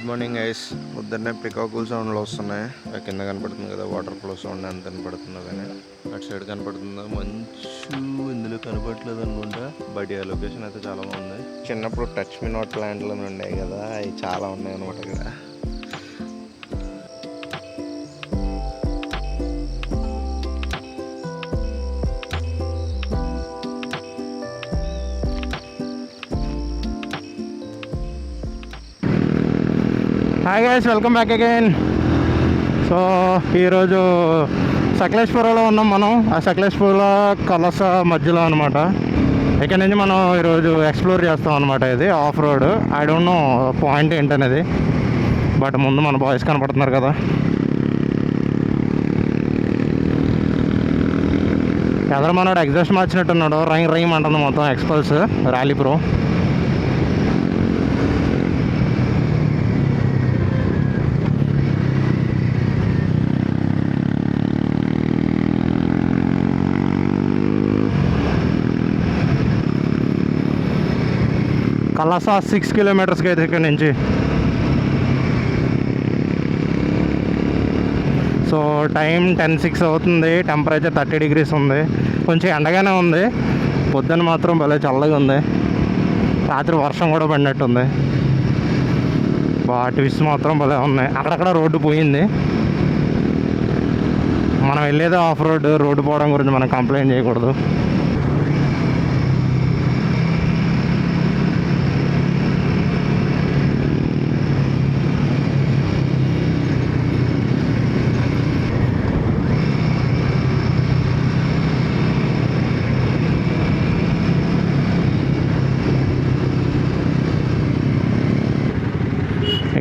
Good morning guys. పొద్దున్నే పికాకుల సౌండ్లు వస్తున్నాయి. కింద కనపడుతుంది కదా వాటర్ ఫ్లో సౌండ్ ఎంత కనపడుతుందో, కానీ అటు సైడ్ కనపడుతుందో మంచు ఇందులో కనపడట్లేదు అనుకుంటా. బట్ ఆ లొకేషన్ అయితే చాలా బాగుంది. చిన్నప్పుడు టచ్ మీ నాట్ ప్లాంట్లు ఉండేవి కదా, అవి చాలా ఉన్నాయి అనమాట ఇక్కడ. Hi guys, welcome back again. So ఈరోజు సకలేశ్పురంలో ఉన్నాం మనం. ఆ సకలేశ్పుర కలస మధ్యలో అనమాట. ఇక్కడ నుంచి మనం ఈరోజు ఎక్స్ప్లోర్ చేస్తాం అనమాట. ఇది of road. I don't know point ఏంటనేది, బట్ ముందు మన బాయ్స్ కనపడుతున్నారు కదా. ఎదరు మనోడు ఎగ్జాస్ట్ మార్చినట్టున్నాడు. రైమ్ అంటుంది మొత్తం ఎక్స్పల్స్ ర్యాలీ ప్రో. కలస 6 కిలోమీటర్స్కి అయితే ఇక్కడ నుంచి. సో టైం 10:06 అవుతుంది. టెంపరేచర్ 30 degrees ఉంది. కొంచెం ఎండగానే ఉంది. పొద్దున్న మాత్రం భలే చల్లగా ఉంది. రాత్రి వర్షం కూడా పడినట్టుంది. ట్విస్ట్ మాత్రం భలే ఉన్నాయి. అక్కడక్కడ రోడ్డు పోయింది. మనం వెళ్ళేది ఆఫ్ రోడ్. రోడ్డు పోవడం గురించి మనం కంప్లైంట్ చేయకూడదు.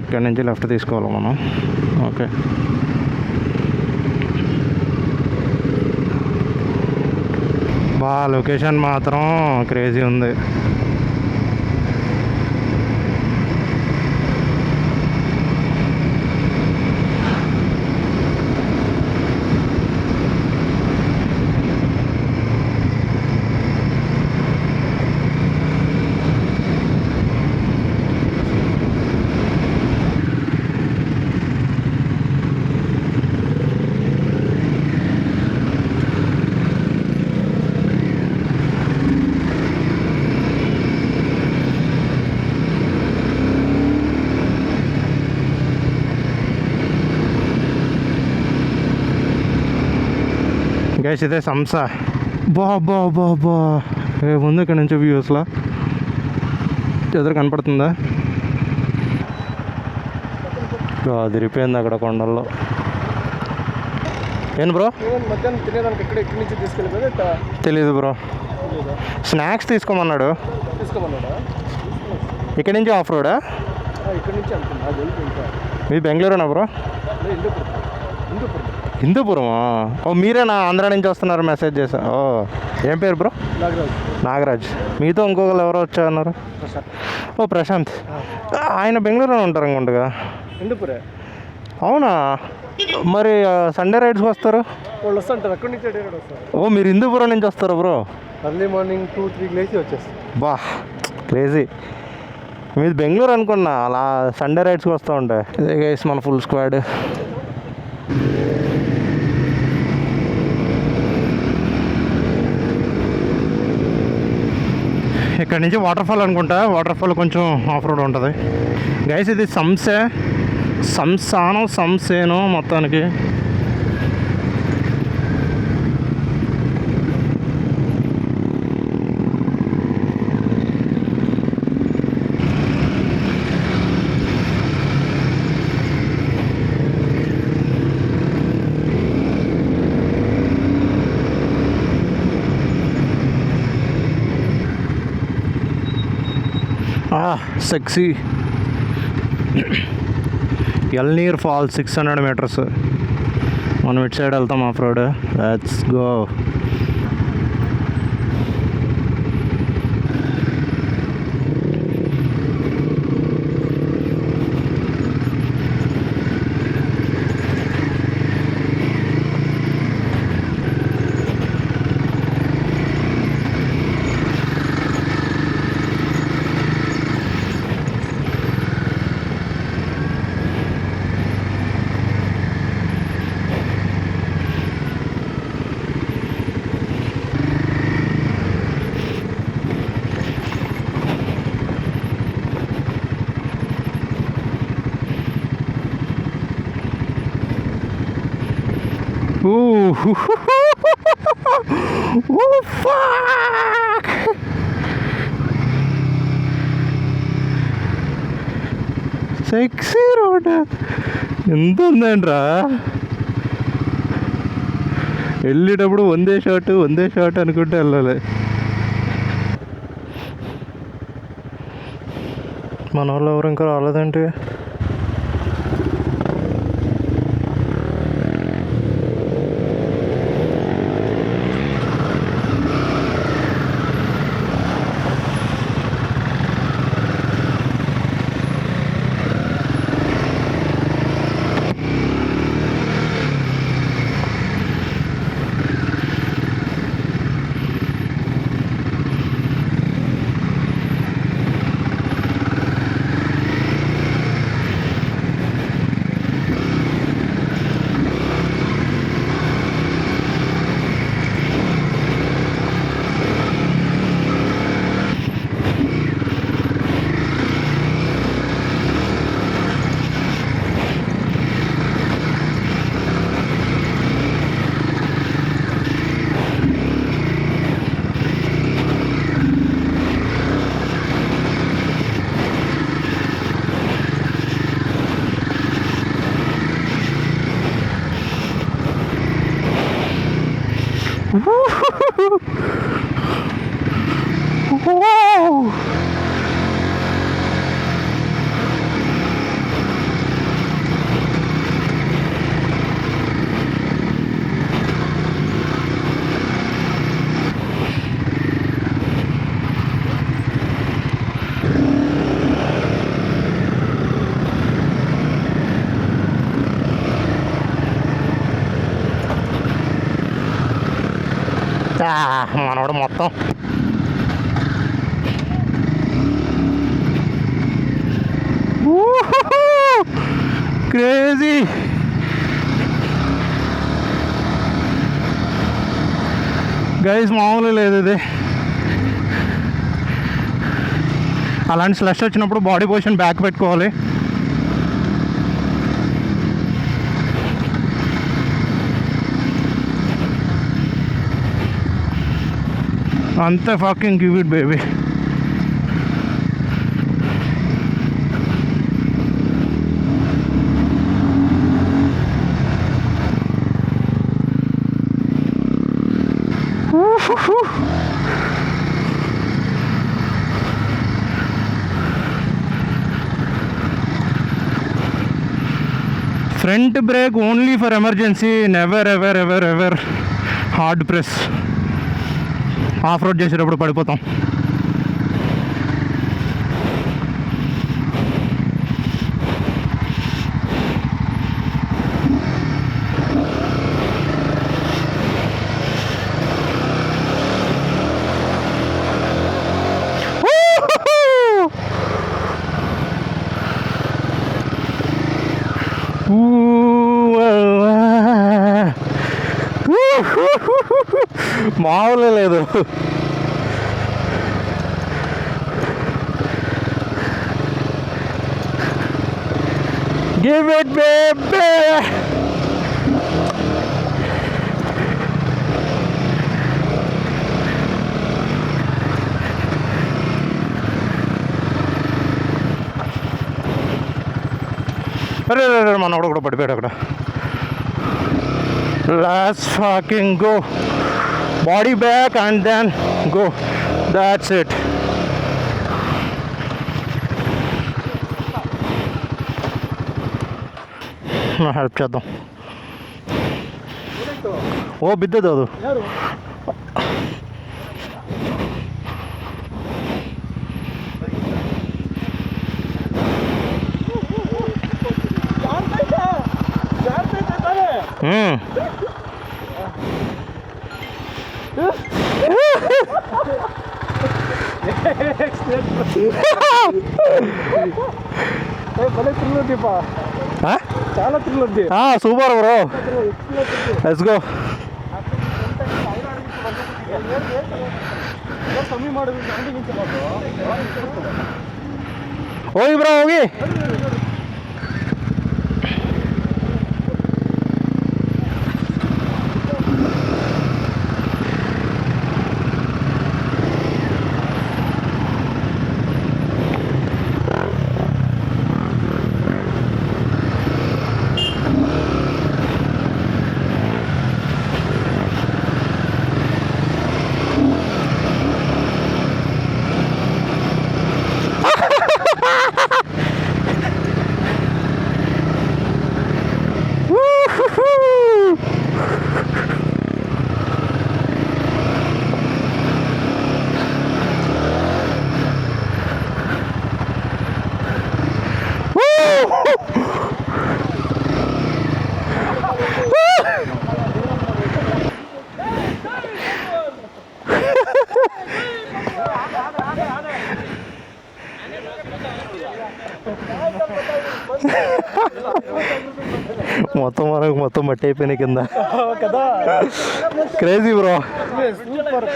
ఇక్కడ నుంచి లెఫ్ట్ తీసుకోవాలి మనం. ఓకే, లొకేషన్ మాత్రం క్రేజీ ఉంది. గైస్, ఇదే సంస. బా ఏముంది ఇక్కడ నుంచి వ్యూస్లో. ఎదురు కనపడుతుందా? అదిరిపోయింది అక్కడ కొండల్లో. ఏం బ్రో? తెలీదు బ్రో. స్నాక్స్ తీసుకోమన్నాడు. ఇక్కడి నుంచి ఆఫ్ రోడా? Me బెంగళూరునా bro? హిందూపురమా? మీరేనా ఆంధ్ర నుంచి వస్తున్నారు? మెసేజ్ చేశా. ఏం పేరు బ్రో? నాగరాజ్. మీతో ఇంకొకరు ఎవరో వచ్చారన్నారు? ప్రశాంత్. ఆయన బెంగళూరులో ఉంటారు అనుకుంటా. హిందూపురే. అవునా? మరి సండే రైడ్స్కి వస్తారు? వాళ్ళు వస్తుంటారు అక్కడి నుంచి. మీరు హిందూపురం నుంచి వస్తారా బ్రో? ఎర్లీ మార్నింగ్ 2-3 లేచి వచ్చేస్తారు. క్రేజీ. మీది బెంగళూరు అనుకున్నా. అలా సండే రైడ్స్కి వస్తూ ఉంటాయి. ఇదే గైస్ మన ఫుల్ స్క్వాడ్. ఇక్కడ నుంచి వాటర్ ఫాల్ అనుకుంటా. వాటర్ ఫాల్ కొంచెం ఆఫ్ రోడ్ ఉంటుంది గైస్. ఇది సంసేనో మొత్తానికి. సెక్సీ ఎల్నీర్ ఫాల్ 600 meters. మనం ఇటు సైడ్ వెళ్తాం off road. Let's go. Oh, fuck! Sexy road ఎంత ఉందంట్రా. వెళ్ళేటప్పుడు వందే షాట్ అనుకుంటే వెళ్ళాలి. మన వాళ్ళు ఎవరు ఇంకా రాలేదంటే. మనోడు మొత్తం క్రేజీ. గైస్ మామూలు లేదు ఇది. అలాంటి స్లష్ వచ్చినప్పుడు బాడీ పొజిషన్ బ్యాక్ పెట్టుకోవాలి. అంతే, fucking give it baby. Front brake only for emergency, never ever ever ever hard press. Of road చేసేటప్పుడు పడిపోతాం. మామూలు లేదు. Give it, baby! అరే మనోడు కూడా పడిపోయాడు అక్కడ. Let's fucking go. Body back and then go. That's it. Help చేద్దాం. ಓ ಬಿದ್ದದ್ದು ಅದು. చాలా థ్రిల్ ఉంది. Super bro, let's go. ಹೋಗಿ ಬ್ರೋ ಹೋಗಿ. మొత్తం మనకు మొత్తం మట్టి అయిపోయినాయి కింద కదా. Crazy bro. సూపర్.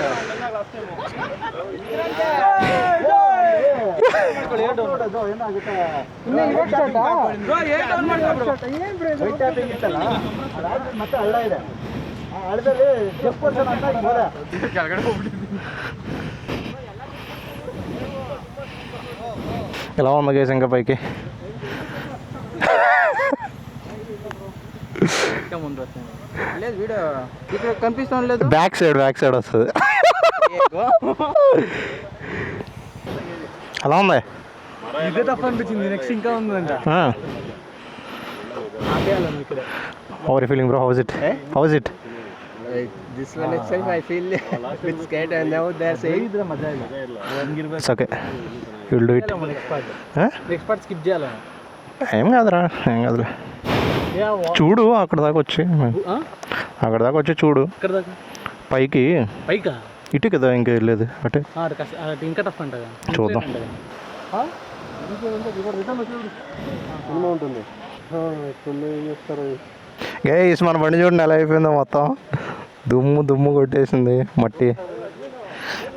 ಮತ್ತೆ ಹಳ್ಳ ಇದೆ, ಆ ಹಳ್ಳದಲ್ಲಿ ಚೆಕ್ ಪೋಸ್ಟ್ ಅಂತ ಕೆಳಗಡೆ ಹೋಗ್ಬಿಟ್ಟಿದ್ವಿ. ఎలా ఉంది గేస్ ఇంకా పైకి? లేదు వీడియో ఇక్కడ కనిపిస్తాను లేదు. బ్యాక్ సైడ్ వస్తుంది. ఎలా ఉంది? ఇదే తప్ప అనిపించింది. నెక్స్ట్ ఇంకా ఉందంట. ఆపేయాలి ఇక్కడ. How are you feeling bro? How is it? This one itself I feel bit scared, and now they're saying it's okay, you will do it. Next part skip చేయాలి. ఏం కాదురా, ఏం కాదులే. చూడు అక్కడ దాకా వచ్చి చూడు. ఇక్కడ దాకా పైకి పైకా ఇటు కదా ఇంకా వెళ్ళేది అటే. ఇంకా టఫ్ అంట. చూద్దాం. ఉంటుంది. గైస్ మన బండి చూడండి ఎలా అయిపోయిందో, మొత్తం దుమ్ము కొట్టేసింది మట్టి.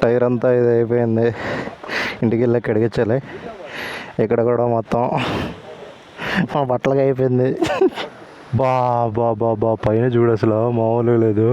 టైర్ అంతా ఇది అయిపోయింది. ఇంటికి వెళ్ళి కడిగించాలి. ఇక్కడ కూడా మొత్తం మా బట్టలుగా అయిపోయింది. బా పైన చూడు అసలు మామూలుగా లేదు.